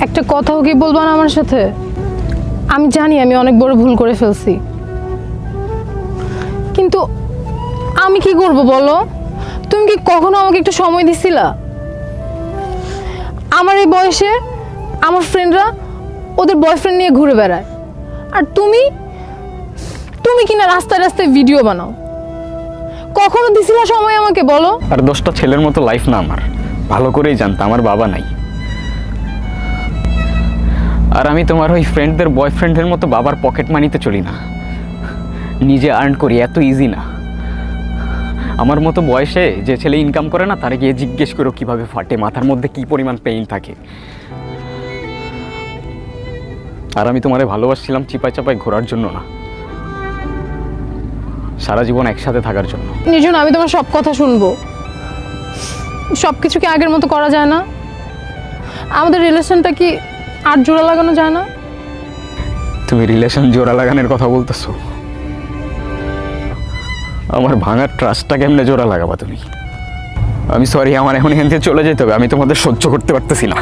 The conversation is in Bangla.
একটা কথাও কি বলবা না আমার সাথে? আমি জানি আমি অনেক বড় ভুল করে ফেলছি, কিন্তু আমি কি করব বলো? তুমি কি কখনো আমাকে একটু সময় দিছিলা? আমার এই বয়সে আমার ফ্রেন্ডরা ওদের বয়ফ্রেন্ড নিয়ে ঘুরে বেড়ায়, আর তুমি তুমি কিনা রাস্তায় রাস্তায় ভিডিও বানাও। কখনো দিছিলা সময় আমাকে বলো? আর 10টা ছেলের মতো লাইফ না আমার, ভালো করেই জানতাম আমার বাবা নাই। আর আমি তোমার ওই ফ্রেন্ডদের বয়ফ্রেন্ডের মতো বাবার পকেট মানিতে চলি না, নিজে আর্ন করি, এত ইজি না। আমার মতো বয়সে যে ছেলে ইনকাম করে না, তারে গিয়ে জিজ্ঞেস করো কিভাবে ফাটে, মাথার মধ্যে কি পরিমাণ পেইন থাকে। আর আমি তোমারে ভালোবাসছিলাম চিপায় চাপায় ঘোরার জন্য না, সারা জীবন একসাথে থাকার জন্য। নির্জন, আমি তোমার সব কথা শুনবো, সব কিছু কি আগের মতো করা যায় না? আমাদের রিলেশনটা কি আর জোড়া লাগানো যায় না? তুমি রিলেশন জোড়া লাগানোর কথা বলতেছো? আমার ভাঙার ট্রাস্টটা কেমনে জোড়া লাগাবা তুমি? আমি সরি, আমার এখন এখান থেকে চলে যেতে হবে, আমি তোমাদের সহ্য করতে পারতেছি না।